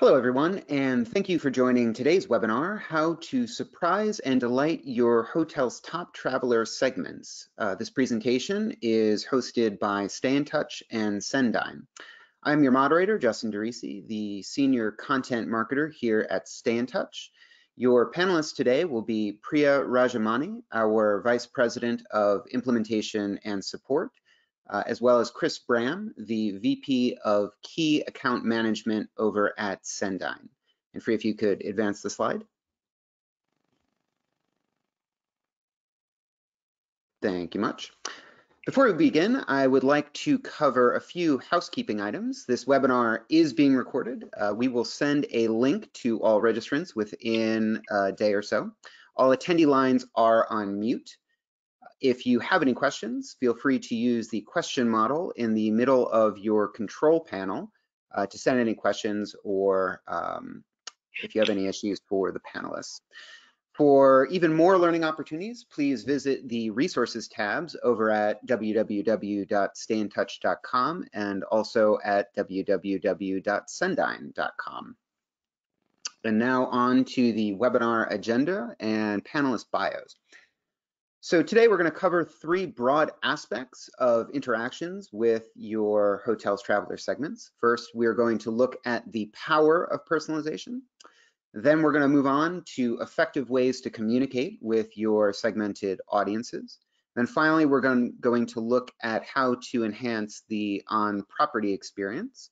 Hello, everyone, and thank you for joining today's webinar, How to Surprise and Delight Your Hotel's Top Traveler Segments. This presentation is hosted by Stay in Touch and Sendine. I'm your moderator, Justin DeRisi, the Senior Content Marketer here at Stay in Touch. Your panelists today will be Priya Rajamani, our Vice President of Implementation and Support, as well as Chris Bram, the VP of Key Account Management over at Sendine. And Free, if you could advance the slide. Thank you much. Before we begin, I would like to cover a few housekeeping items. This webinar is being recorded. We will send a link to all registrants within a day or so. All attendee lines are on mute. If you have any questions, feel free to use the question model in the middle of your control panel to send any questions or if you have any issues for the panelists. For even more learning opportunities, please visit the resources tabs over at www.stayintouch.com and also at www.sendine.com. And now on to the webinar agenda and panelist bios. So today we're going to cover three broad aspects of interactions with your hotel's traveler segments. First, we're going to look at the power of personalization. Then we're going to move on to effective ways to communicate with your segmented audiences. Then finally, we're going to look at how to enhance the on-property experience.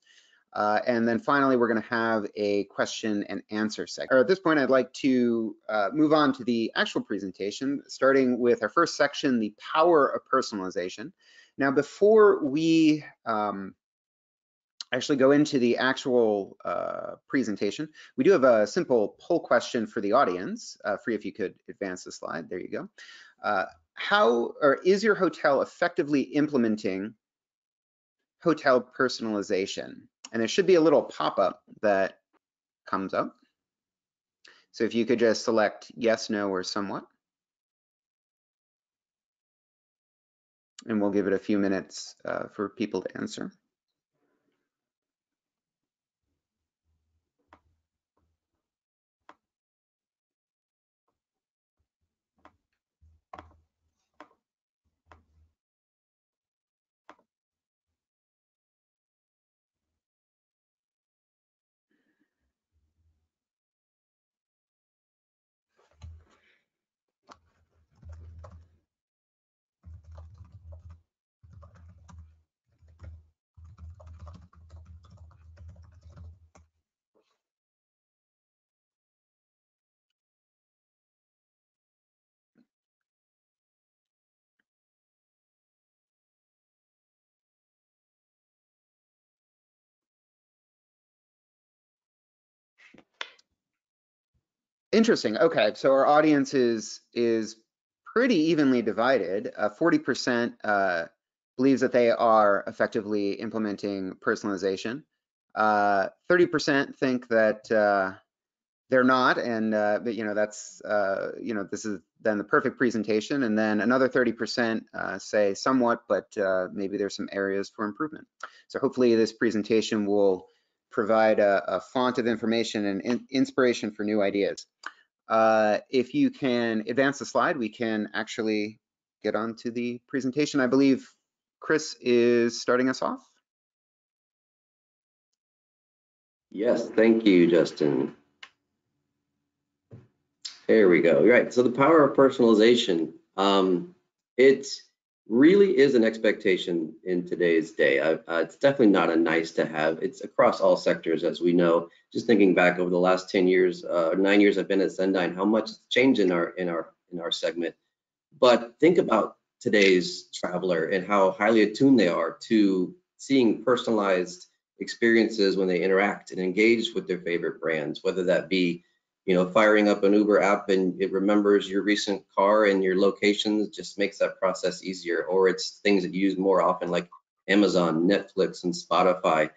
And then finally, we're going to have a question and answer segment. At this point, I'd like to move on to the actual presentation, starting with our first section, the power of personalization. Now, before we actually go into the actual presentation, we do have a simple poll question for the audience. Free, if you could advance the slide. There you go. Is your hotel effectively implementing hotel personalization? And there should be a little pop-up that comes up. So if you could just select yes, no, or somewhat. And we'll give it a few minutes for people to answer. Interesting. Okay, so our audience is pretty evenly divided. 40% believes that they are effectively implementing personalization. 30% think that they're not, and but that's this is then the perfect presentation. And then another 30% say somewhat, but maybe there's some areas for improvement. So hopefully this presentation will provide a font of information and inspiration for new ideas. If you can advance the slide, we can actually get on to the presentation. I believe Chris is starting us off. Yes, thank you, Justin. There we go. Right, so the power of personalization. It really is an expectation in today's day. It's definitely not a nice to have. It's across all sectors, as we know. Just thinking back over the last 10 years, 9 years I've been at Sendine, how much has changed in our segment. But think about today's traveler and how highly attuned they are to seeing personalized experiences when they interact and engage with their favorite brands, whether that be firing up an Uber app and it remembers your recent car and your locations, just makes that process easier. Or it's things that you use more often like Amazon, Netflix, and Spotify.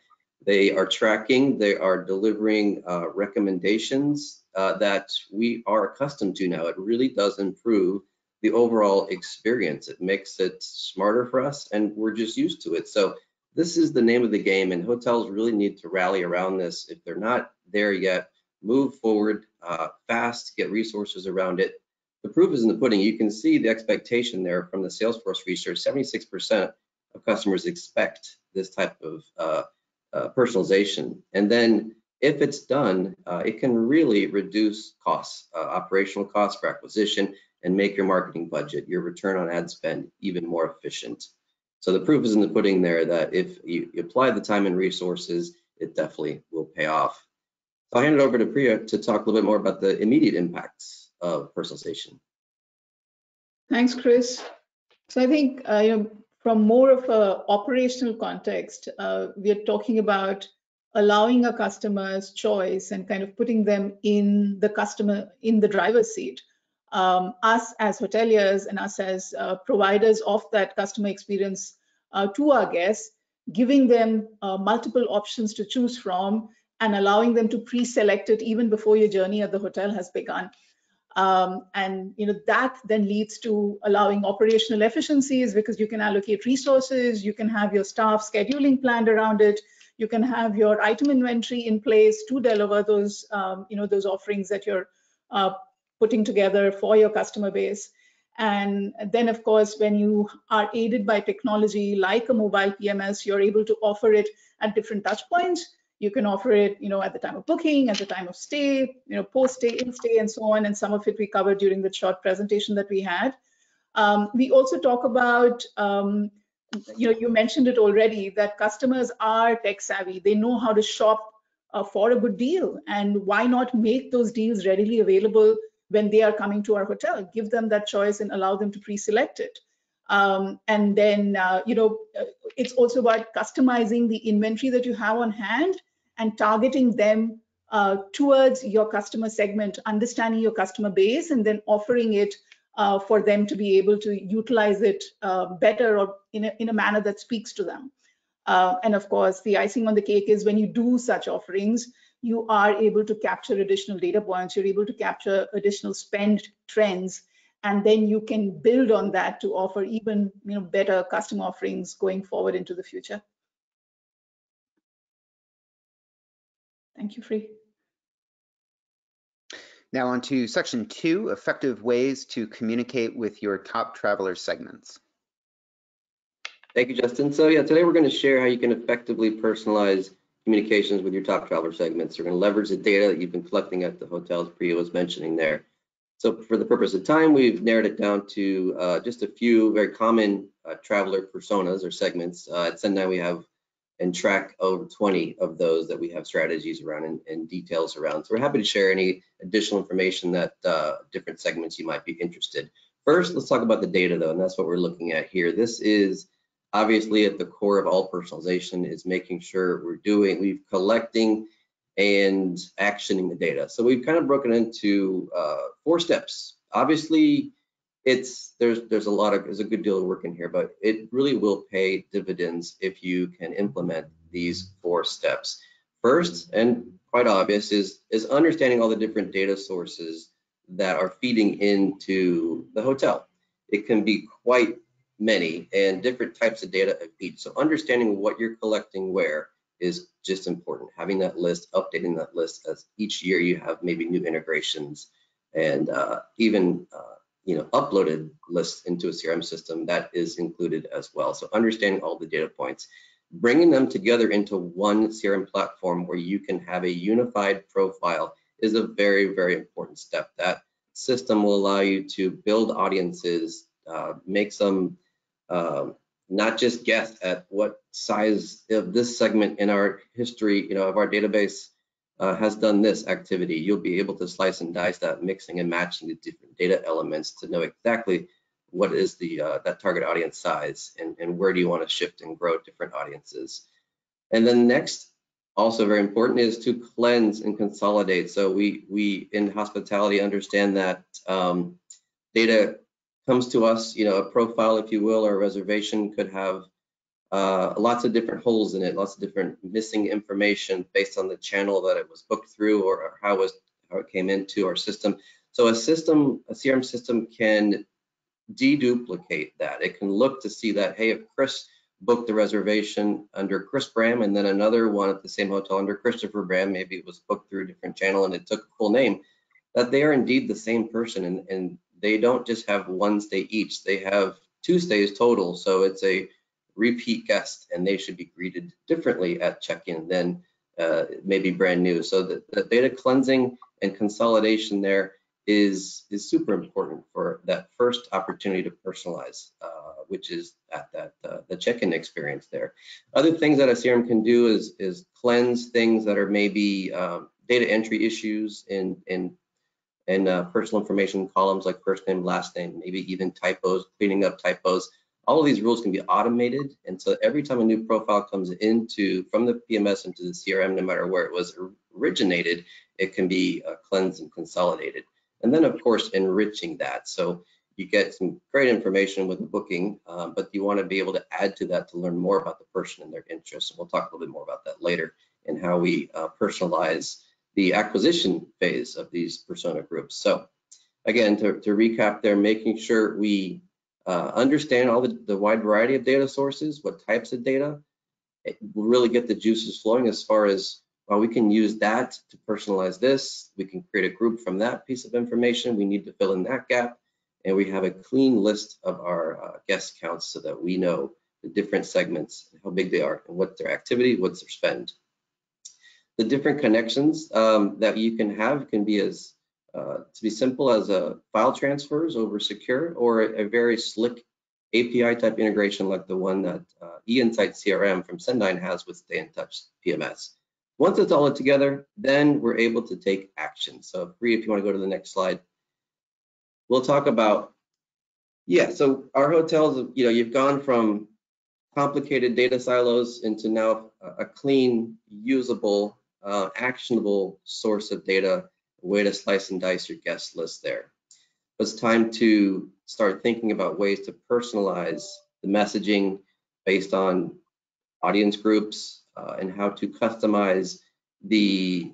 They are tracking, they are delivering recommendations that we are accustomed to now. It really does improve the overall experience. It makes it smarter for us and we're just used to it. So this is the name of the game, and hotels really need to rally around this. If they're not there yet, move forward fast, get resources around it. The proof is in the pudding. You can see the expectation there from the Salesforce research. 76% of customers expect this type of personalization. And then if it's done, it can really reduce costs, operational costs for acquisition, and make your marketing budget, your return on ad spend, even more efficient. So the proof is in the pudding there that if you apply the time and resources, it definitely will pay off. So I'll hand it over to Priya to talk a little bit more about the immediate impacts of personalization. Thanks, Chris. So I think from more of a operational context, we are talking about allowing a customer's choice and kind of putting them in the driver's seat. Us as hoteliers and us as providers of that customer experience to our guests, giving them multiple options to choose from and allowing them to pre-select it even before your journey at the hotel has begun. And that then leads to allowing operational efficiencies because you can allocate resources, you can have your staff scheduling planned around it, you can have your item inventory in place to deliver those those offerings that you're putting together for your customer base. And then, of course, when you are aided by technology like a mobile PMS, you're able to offer it at different touch points. You can offer it, at the time of booking, at the time of stay, post-stay, in-stay, and so on. And some of it we covered during the short presentation that we had. We also talk about, you mentioned it already, that customers are tech savvy. They know how to shop for a good deal. And why not make those deals readily available when they are coming to our hotel? Give them that choice and allow them to pre-select it. And then, it's also about customizing the inventory that you have on hand and targeting them towards your customer segment, understanding your customer base, and then offering it for them to be able to utilize it better or in a manner that speaks to them. And of course, the icing on the cake is when you do such offerings, you are able to capture additional data points, you're able to capture additional spend trends, and then you can build on that to offer even better custom offerings going forward into the future. Thank you, Free. Now on to section 2, effective ways to communicate with your top traveler segments. Thank you, Justin. So yeah, today we're going to share how you can effectively personalize communications with your top traveler segments. You're going to leverage the data that you've been collecting at the hotels Priya was mentioning there. So for the purpose of time, we've narrowed it down to just a few very common traveler personas or segments. At Sendan, we have and track over 20 of those that we have strategies around and details around. So we're happy to share any additional information that different segments you might be interested. First, let's talk about the data though, and that's what we're looking at here. This is obviously at the core of all personalization is making sure we're collecting and actioning the data. So we've kind of broken into 4 steps. Obviously, there's a good deal of work in here, but it really will pay dividends if you can implement these 4 steps. First, and quite obvious, is understanding all the different data sources that are feeding into the hotel. It can be quite many and different types of data of each. So understanding what you're collecting where is just important. Having that list, updating that list as each year you have maybe new integrations and even uploaded lists into a CRM system, that is included as well. So understanding all the data points, bringing them together into one CRM platform where you can have a unified profile is a very, very important step. That system will allow you to build audiences, make some not just guess at what size of this segment in our history, of our database has done this activity. You'll be able to slice and dice that, mixing and matching the different data elements to know exactly what is the that target audience size and where do you want to shift and grow different audiences. And then next, also very important, is to cleanse and consolidate. So we in hospitality understand that data comes to us, a profile, if you will, or a reservation could have lots of different holes in it, lots of different missing information based on the channel that it was booked through or how it came into our system. So a CRM system can deduplicate that. It can look to see that, hey, if Chris booked the reservation under Chris Bram, and then another one at the same hotel under Christopher Bram, maybe it was booked through a different channel and it took a full name, that they are indeed the same person, and they don't just have one stay each, they have 2 stays total. So it's a repeat guest, and they should be greeted differently at check-in than maybe brand new. So the data cleansing and consolidation there is super important for that first opportunity to personalize, which is at the check-in experience there. Other things that a CRM can do is cleanse things that are maybe data entry issues in personal information columns like first name, last name, maybe even typos, cleaning up typos. All of these rules can be automated, and so every time a new profile comes from the PMS into the CRM, no matter where it was originated, it can be cleansed and consolidated. And then, of course, enriching that. So you get some great information with the booking, but you want to be able to add to that to learn more about the person and their interests. And we'll talk a little bit more about that later and how we personalize the acquisition phase of these persona groups. So again, to recap there, making sure we understand all the wide variety of data sources, what types of data, it will really get the juices flowing as far as, well, we can use that to personalize this. We can create a group from that piece of information. We need to fill in that gap. And we have a clean list of our guest counts so that we know the different segments, how big they are, and what's their activity, what's their spend. The different connections that you can have can be as to be simple as file transfers over secure, or a very slick API type integration like the one that eInsight CRM from Sendine has with Stay in Touch PMS. Once it's all together, then we're able to take action. So Bree, if you want to go to the next slide, we'll talk about, so our hotels, you've gone from complicated data silos into now a clean, usable, actionable source of data, a way to slice and dice your guest list there. It's time to start thinking about ways to personalize the messaging based on audience groups and how to customize the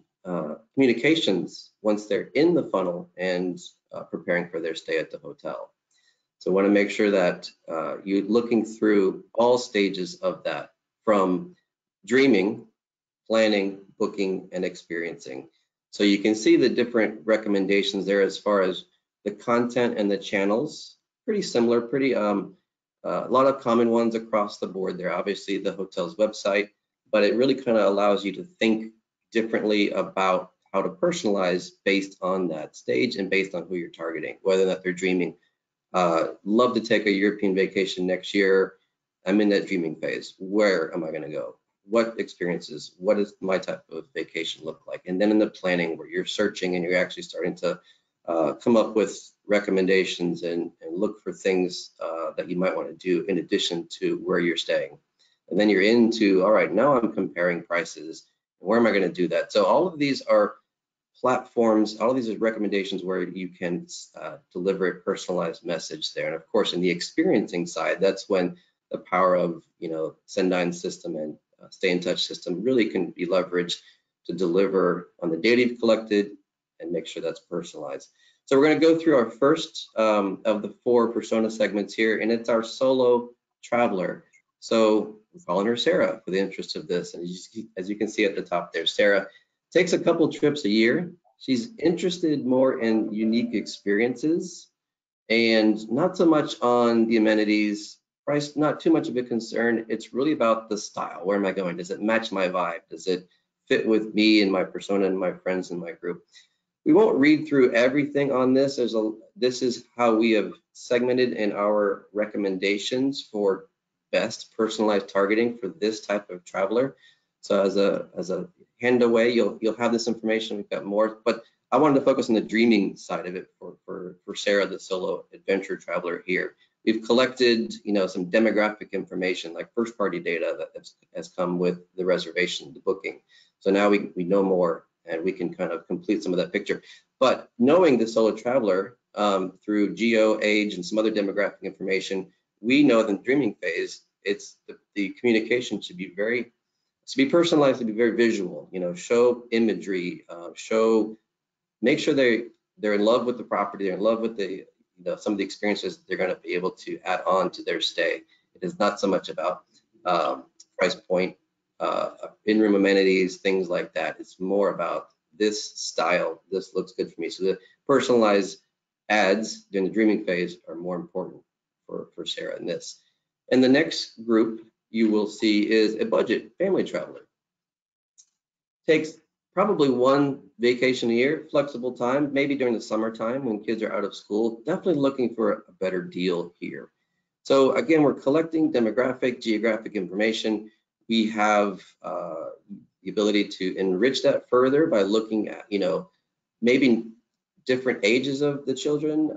communications once they're in the funnel and preparing for their stay at the hotel. So I want to make sure that you're looking through all stages of that, from dreaming, planning, booking, and experiencing. So you can see the different recommendations there as far as the content and the channels. Pretty similar, a lot of common ones across the board there. Obviously the hotel's website, but it really kind of allows you to think differently about how to personalize based on that stage and based on who you're targeting, whether or not they're dreaming. Love to take a European vacation next year. I'm in that dreaming phase. Where am I going to go? What experiences? What does my type of vacation look like? And then in the planning, where you're searching and you're actually starting to come up with recommendations and look for things that you might want to do in addition to where you're staying. And then you're into, all right, now I'm comparing prices. Where am I going to do that? So all of these are platforms, all of these are recommendations where you can deliver a personalized message there. And of course, in the experiencing side, that's when the power of Sendine system and Stay in Touch system really can be leveraged to deliver on the data you've collected and make sure that's personalized. So we're going to go through our first of the 4 persona segments here, and it's our solo traveler. So we're calling her Sarah for the interest of this. And as you can see at the top there, Sarah takes a couple trips a year. She's interested more in unique experiences and not so much on the amenities. Price, not too much of a concern. It's really about the style. Where am I going? Does it match my vibe? Does it fit with me and my persona and my friends in my group? We won't read through everything on this. This is how we have segmented in our recommendations for best personalized targeting for this type of traveler. So as a hand away, you'll have this information. We've got more, but I wanted to focus on the dreaming side of it for Sarah, the solo adventure traveler here. We've collected, some demographic information like first-party data that has come with the reservation, the booking. So now we know more and we can kind of complete some of that picture. But knowing the solo traveler through geo, age, and some other demographic information, we know in the dreaming phase, it's the communication should be personalized, to be very visual. Show imagery, make sure they're in love with the property, they're in love with some of the experiences they're going to be able to add on to their stay. It is not so much about price point, in-room amenities, things like that. It's more about this style, this looks good for me. So the personalized ads during the dreaming phase are more important for Sarah in this. And the next group you will see is a budget family traveler. Takes probably one vacation a year, flexible time, maybe during the summertime when kids are out of school, definitely looking for a better deal here. So again, we're collecting demographic, geographic information. We have the ability to enrich that further by looking at, maybe different ages of the children,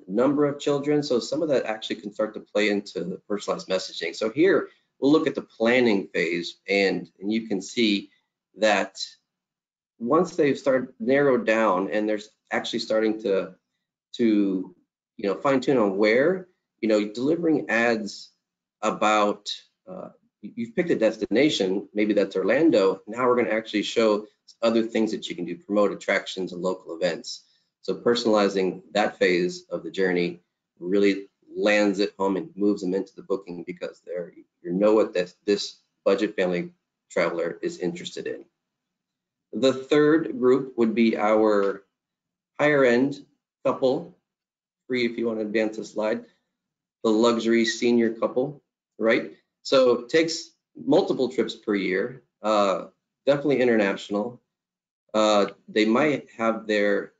number of children. So some of that actually can start to play into the personalized messaging. So here we'll look at the planning phase, and you can see that once they've started narrowed down and they're actually starting to fine tune on where, delivering ads about, you've picked a destination, maybe that's Orlando. Now we're going to actually show other things that you can do, promote attractions and local events. So personalizing that phase of the journey really lands it home and moves them into the booking, because you know what this budget family traveler is interested in. The third group would be our higher end couple, free if you want to advance the slide, the luxury senior couple, right? So it takes multiple trips per year, definitely international. They might have their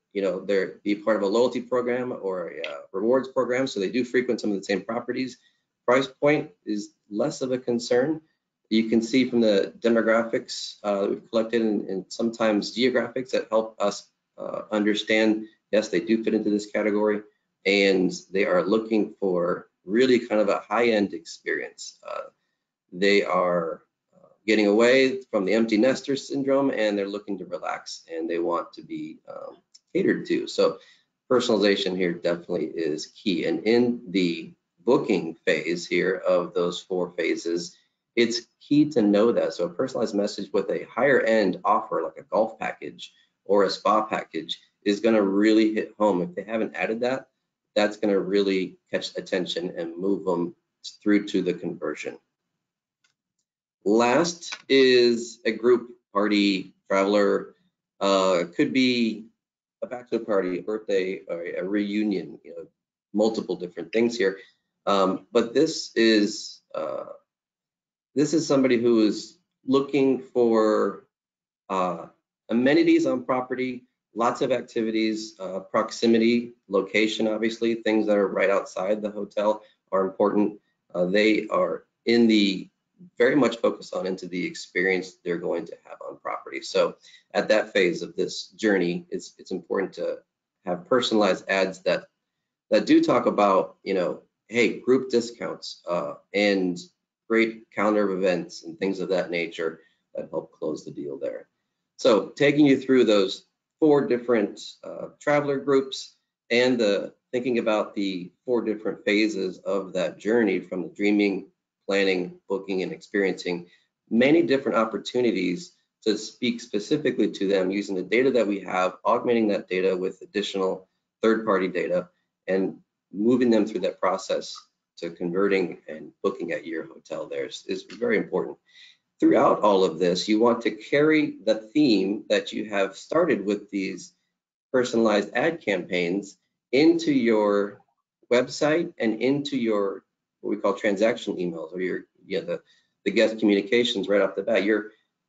be part of a loyalty program or a rewards program, so they do frequent some of the same properties. Price point is less of a concern. You can see from the demographics that we've collected, and sometimes geographics that help us understand, yes, they do fit into this category, and they are looking for really kind of a high-end experience. They are getting away from the empty nester syndrome, and they're looking to relax, and they want to be catered to. So personalization here definitely is key. And in the booking phase here of those 4 phases, it's key to know that. So a personalized message with a higher end offer, like a golf package or a spa package, is going to really hit home. If they haven't added that, that's going to really catch attention and move them through to the conversion. Last is a group party traveler. Could be a bachelor party, a birthday, or a reunion, multiple different things here. But this is somebody who is looking for amenities on property, lots of activities, proximity, location, obviously, things that are right outside the hotel are important. They are very much focused on into the experience they're going to have on property. So at that phase of this journey, it's important to have personalized ads that do talk about, hey, group discounts and great calendar of events and things of that nature that help close the deal there. So taking you through those 4 different traveler groups and thinking about the 4 different phases of that journey, from the dreaming, planning, booking, and experiencing, many different opportunities to speak specifically to them using the data that we have, augmenting that data with additional third-party data, and moving them through that process to converting and booking at your hotel there is very important. Throughout all of this, you want to carry the theme that you have started with these personalized ad campaigns into your website and into your what we call transactional emails, or the guest communications right off the bat.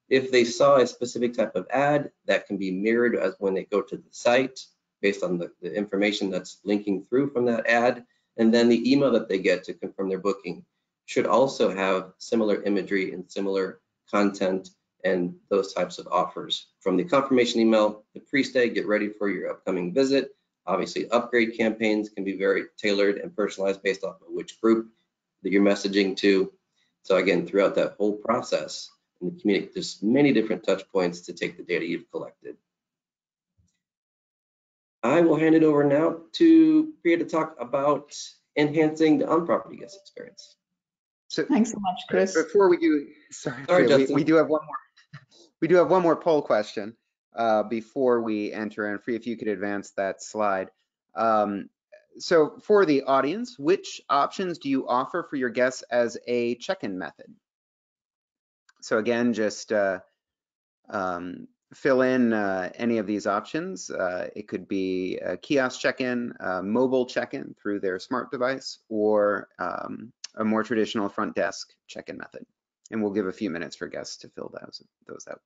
If they saw a specific type of ad, that can be mirrored as when they go to the site based on the information that's linking through from that ad, and then the email that they get to confirm their booking should also have similar imagery and similar content and those types of offers. From the confirmation email, the pre-stay, get ready for your upcoming visit. Obviously, upgrade campaigns can be very tailored and personalized based off of which group that you're messaging to. So again, throughout that whole process, in the community, there's many different touch points to take the data you've collected. I will hand it over now to Priya to talk about enhancing the on-property guest experience. So Thanks so much, Chris. before we do, sorry Priya, Justin. We do have one more. We do have one more poll question before we enter. And Priya, if you could advance that slide. So for the audience, which options do you offer for your guests as a check-in method? So again, just fill in any of these options. It could be a kiosk check-in, mobile check-in through their smart device, or a more traditional front desk check-in method. And we'll give a few minutes for guests to fill those out.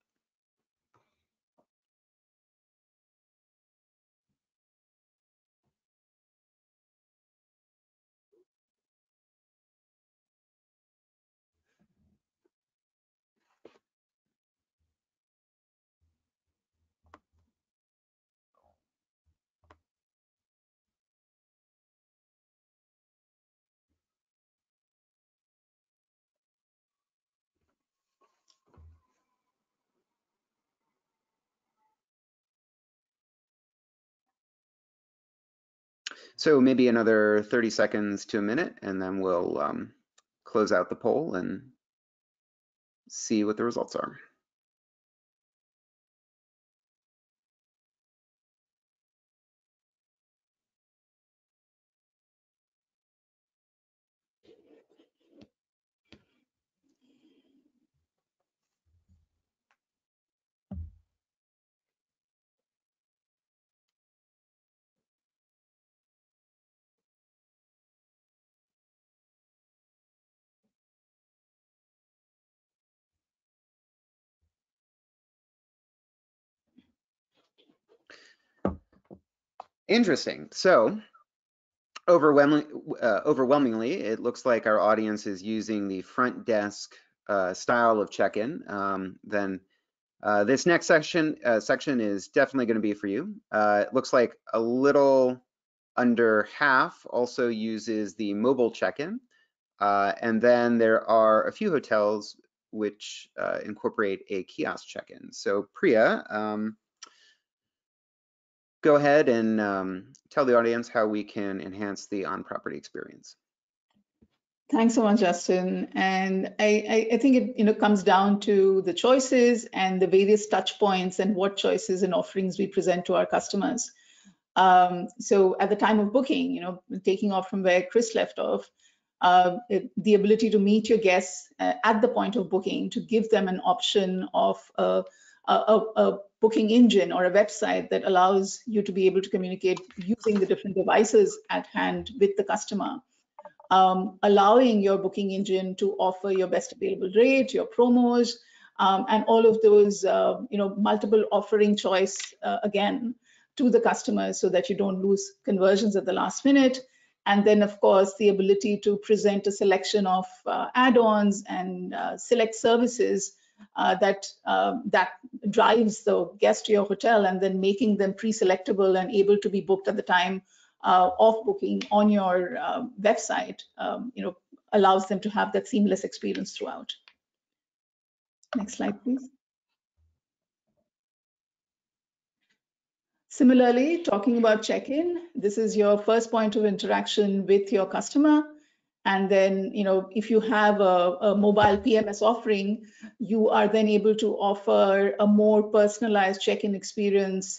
So maybe another 30 seconds to a minute, and then we'll close out the poll and see what the results are. Interesting. So overwhelmingly, it looks like our audience is using the front desk style of check-in. Then this next section is definitely going to be for you. It looks like a little under half also uses the mobile check-in. And then there are a few hotels which incorporate a kiosk check-in. So Priya, go ahead and tell the audience how we can enhance the on-property experience. Thanks so much, Justin. And I think it comes down to the choices and the various touch points and what choices and offerings we present to our customers. So at the time of booking, taking off from where Chris left off, the ability to meet your guests at the point of booking, to give them an option of a booking engine or a website that allows you to be able to communicate using the different devices at hand with the customer. Allowing your booking engine to offer your best available rate, your promos, and all of those, multiple offering choice again to the customers, so that you don't lose conversions at the last minute. And then, of course, the ability to present a selection of add-ons and select services that drives the guest to your hotel, and then making them pre-selectable and able to be booked at the time of booking on your website, allows them to have that seamless experience throughout. Next slide, please. Similarly, talking about check-in, this is your first point of interaction with your customer. And then, if you have a mobile PMS offering, you are then able to offer a more personalized check-in experience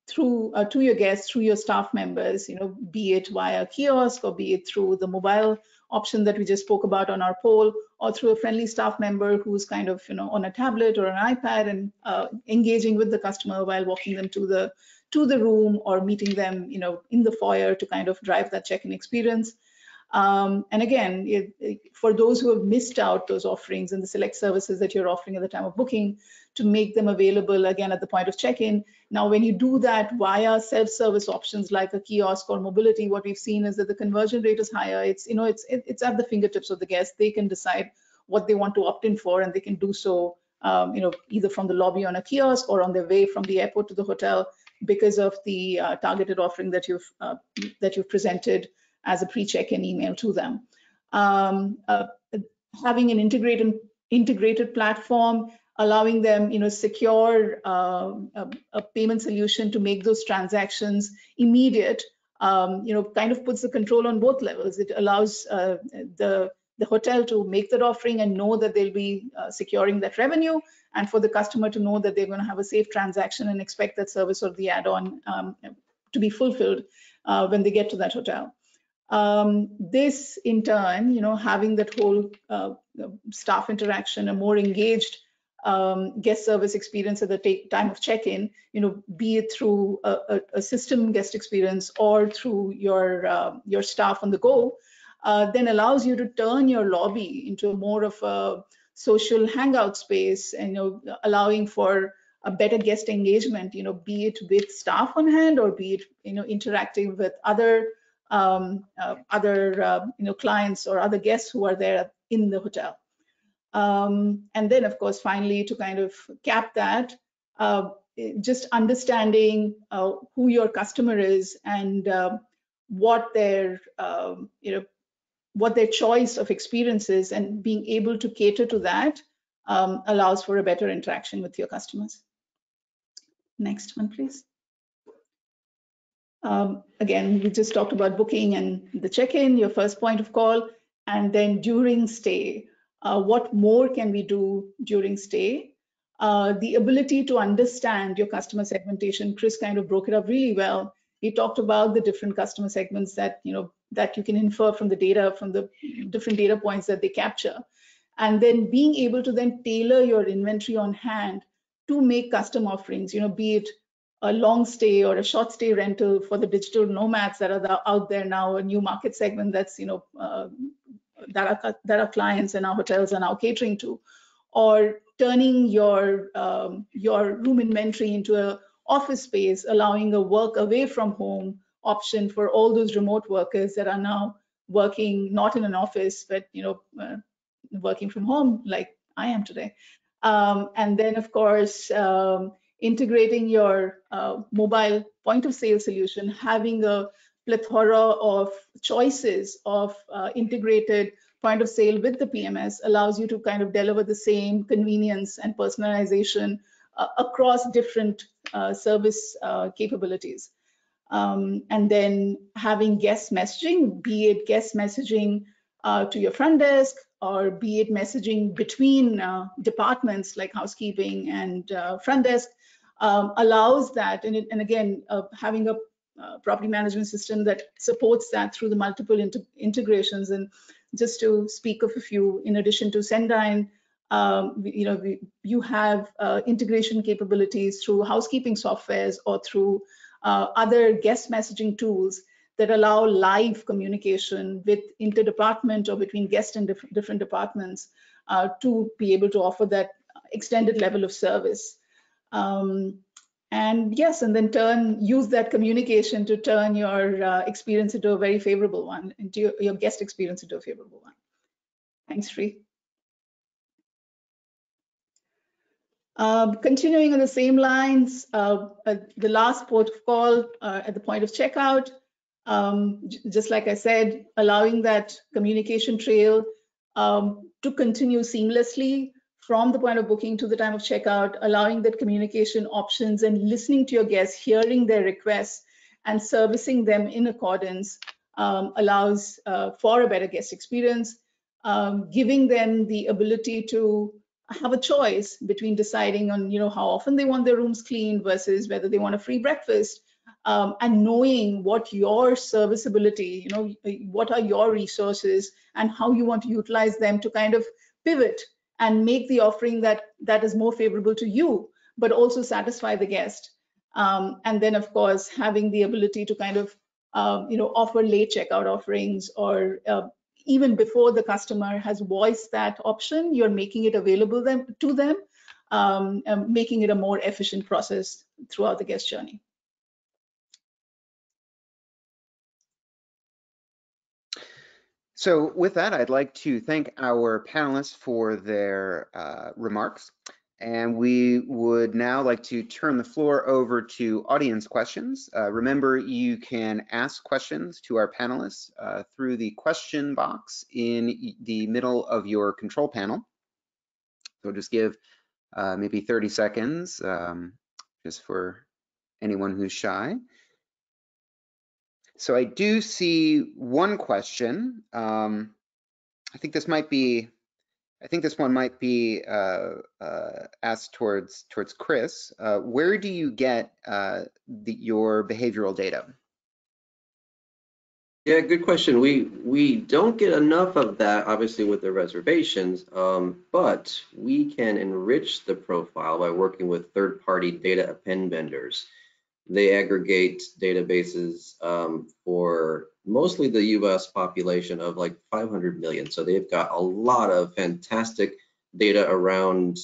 through to your guests, through your staff members, be it via kiosk, or be it through the mobile option that we just spoke about on our poll, or through a friendly staff member who's kind of on a tablet or an iPad, and engaging with the customer while walking them to the room, or meeting them in the foyer to kind of drive that check-in experience. And again, for those who have missed out those offerings and the select services that you're offering at the time of booking, to make them available again at the point of check-in. Now, when you do that via self-service options like a kiosk or mobility, what we've seen is that the conversion rate is higher. It's it's at the fingertips of the guest. They can decide what they want to opt in for, and they can do so either from the lobby on a kiosk or on their way from the airport to the hotel, because of the targeted offering that you've presented as a pre-check-in email to them. Having an integrated platform, allowing them secure a payment solution to make those transactions immediate, kind of puts the control on both levels. It allows the hotel to make that offering and know that they'll be securing that revenue, and for the customer to know that they're going to have a safe transaction and expect that service or the add-on to be fulfilled when they get to that hotel. This in turn, having that whole staff interaction, a more engaged guest service experience at the time of check-in, be it through a system guest experience or through your staff on the go, then allows you to turn your lobby into more of a social hangout space, and allowing for a better guest engagement, be it with staff on hand or be it interacting with other clients or other guests who are there in the hotel. And then, of course, finally, to kind of cap that, just understanding who your customer is and what their choice of experience is, and being able to cater to that allows for a better interaction with your customers. Next one, please. Again, we just talked about booking and the check-in, your first point of call, and then during stay. What more can we do during stay? The ability to understand your customer segmentation. Chris kind of broke it up really well. He talked about the different customer segments that that you can infer from the data, from the different data points that they capture, and then being able to then tailor your inventory on hand to make custom offerings. Be it a long stay or a short stay rental for the digital nomads that are out there now, a new market segment that's that our clients and our hotels are now catering to, or turning your room inventory into a office space, allowing a work away from home option for all those remote workers that are now working not in an office but working from home like I am today. And then, of course, integrating your mobile point of sale solution, having a plethora of choices of integrated point of sale with the PMS allows you to kind of deliver the same convenience and personalization across different service capabilities. And then having guest messaging, be it guest messaging to your front desk, or be it messaging between departments like housekeeping and front desk, allows that. And again, having a property management system that supports that through the multiple integrations. And just to speak of a few, in addition to Sendine, you have integration capabilities through housekeeping softwares or through other guest messaging tools that allow live communication with interdepartment or between guests and different departments to be able to offer that extended level of service. And yes, and then use that communication to turn your experience into a very favorable one, into your guest experience into a favorable one. Thanks, Sri. Continuing on the same lines, the last port of call at the point of checkout, just like I said, allowing that communication trail to continue seamlessly from the point of booking to the time of checkout, allowing that communication options and listening to your guests, hearing their requests and servicing them in accordance allows for a better guest experience, giving them the ability to have a choice between deciding on how often they want their rooms cleaned versus whether they want a free breakfast, and knowing what your serviceability, what are your resources and how you want to utilize them to kind of pivot and make the offering that is more favorable to you, but also satisfy the guest. And then, of course, having the ability to kind of offer late checkout offerings, or even before the customer has voiced that option, you're making it available to them, making it a more efficient process throughout the guest journey. So with that, I'd like to thank our panelists for their remarks. And we would now like to turn the floor over to audience questions. Remember, you can ask questions to our panelists through the question box in the middle of your control panel. So just give maybe 30 seconds just for anyone who's shy. So I do see one question. I think this might be. I think this one might be asked towards Chris. Where do you get your behavioral data? Yeah, good question. We don't get enough of that, obviously, with the reservations, but we can enrich the profile by working with third-party data append vendors. They aggregate databases for mostly the US population of like 500 million. So they've got a lot of fantastic data around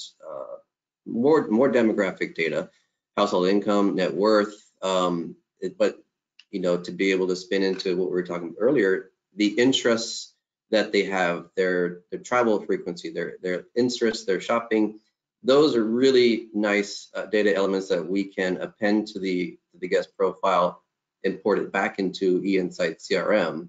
more demographic data, household income, net worth, but to be able to spin into what we were talking about earlier, the interests that they have, their travel frequency, their interests, their shopping, those are really nice data elements that we can append to the guest profile, import it back into eInsight CRM,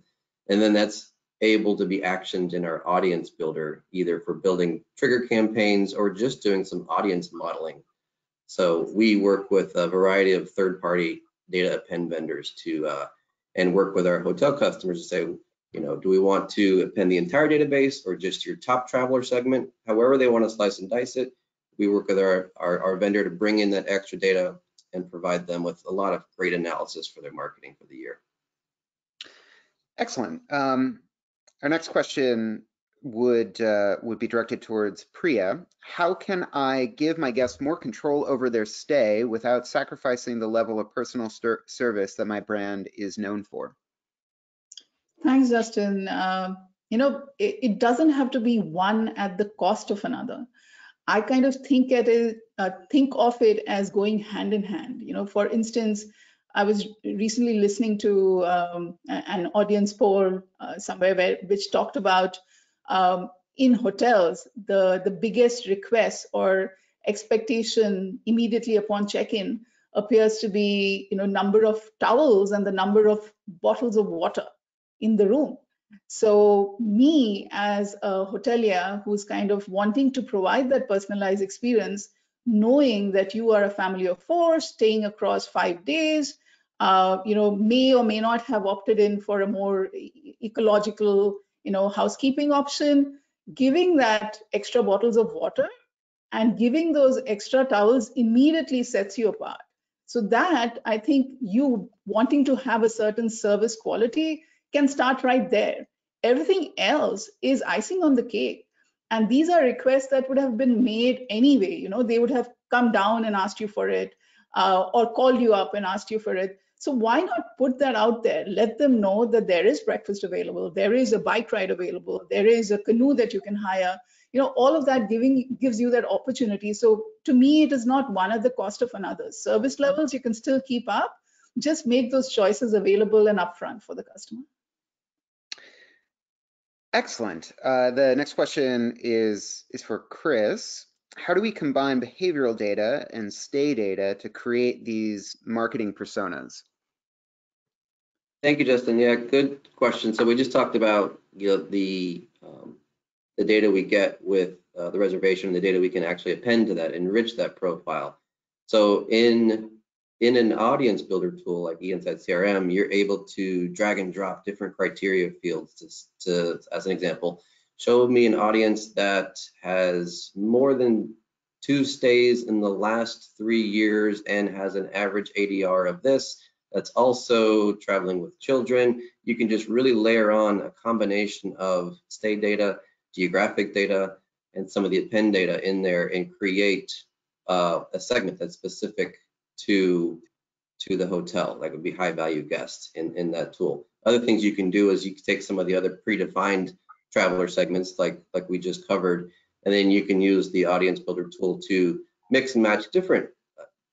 and then that's able to be actioned in our audience builder, either for building trigger campaigns or just doing some audience modeling. So we work with a variety of third-party data append vendors to and work with our hotel customers to say, do we want to append the entire database or just your top traveler segment? However they want to slice and dice it, we work with our vendor to bring in that extra data and provide them with a lot of great analysis for their marketing for the year. Excellent. Our next question would be directed towards Priya. How can I give my guests more control over their stay without sacrificing the level of personal service that my brand is known for? Thanks, Justin. It doesn't have to be one at the cost of another. I kind of think of it as going hand in hand. For instance, I was recently listening to an audience poll somewhere which talked about in hotels, the biggest request or expectation immediately upon check-in appears to be number of towels and the number of bottles of water in the room. So me as a hotelier who's kind of wanting to provide that personalized experience, knowing that you are a family of 4 staying across 5 days, may or may not have opted in for a more ecological, housekeeping option, giving that extra bottles of water and giving those extra towels immediately sets you apart. So that, I think, you wanting to have a certain service quality can start right there. Everything else is icing on the cake. And these are requests that would have been made anyway. They would have come down and asked you for it or called you up and asked you for it. So why not put that out there? Let them know that there is breakfast available, there is a bike ride available, there is a canoe that you can hire. All of that gives you that opportunity. So to me, it is not one at the cost of another. Service levels you can still keep up, just make those choices available and upfront for the customer. Excellent. The next question is for Chris. How do we combine behavioral data and stay data to create these marketing personas? Thank you, Justin. Yeah, good question. So we just talked about the data we get with the reservation, the data we can actually append to that, enrich that profile. So in an audience builder tool like eInsight CRM, you're able to drag and drop different criteria fields to as an example, show me an audience that has more than 2 stays in the last 3 years and has an average ADR of this, that's also traveling with children. You can just really layer on a combination of stay data, geographic data, and some of the append data in there and create a segment that's specific to the hotel, that would be high value guests in that tool. Other things you can do is you can take some of the other predefined traveler segments like we just covered, and then you can use the audience builder tool to mix and match different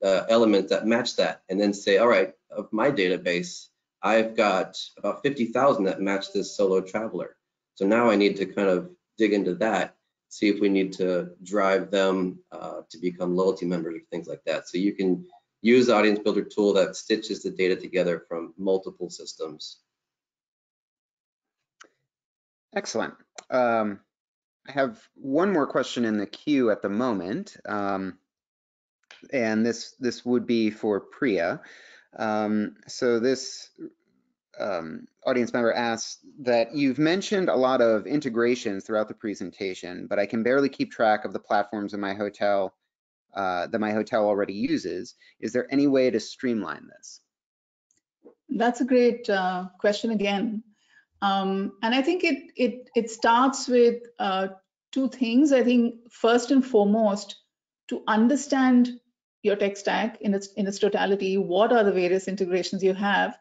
elements that match that, and then say, all right, of my database, I've got about 50,000 that match this solo traveler. So now I need to kind of dig into that, see if we need to drive them to become loyalty members or things like that. So you can use the audience builder tool that stitches the data together from multiple systems. Excellent. I have one more question in the queue at the moment. And this would be for Priya. So this audience member asks that you've mentioned a lot of integrations throughout the presentation, but I can barely keep track of the platforms in my hotel that my hotel already uses. Is there any way to streamline this? That's a great question again. And I think it starts with two things. I think first and foremost, to understand your tech stack in its totality, what are the various integrations you have,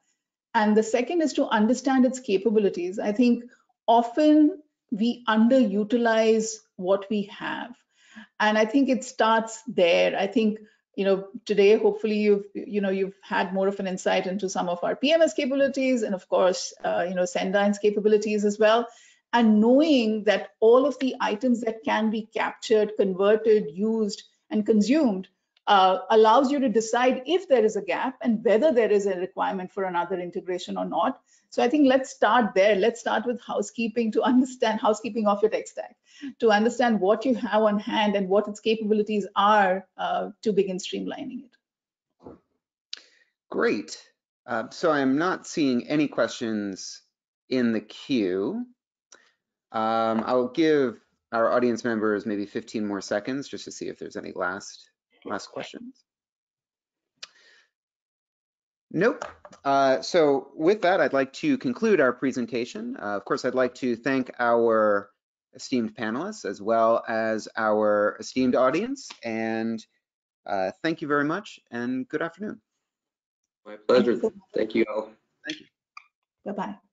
and the second is to understand its capabilities. I think often we underutilize what we have, and I think it starts there. I think today hopefully you've had more of an insight into some of our PMS capabilities, and of course Sendyne's capabilities as well, and knowing that all of the items that can be captured, converted, used, and consumed allows you to decide if there is a gap and whether there is a requirement for another integration or not. So I think let's start there. Let's start with housekeeping, to understand housekeeping of your tech stack, to understand what you have on hand and what its capabilities are to begin streamlining it. Great. So I'm not seeing any questions in the queue. I'll give our audience members maybe 15 more seconds just to see if there's any last questions. Nope. So with that, I'd like to conclude our presentation. Of course, I'd like to thank our esteemed panelists as well as our esteemed audience. And thank you very much and good afternoon. My pleasure. Thank you all. Thank you. Bye-bye.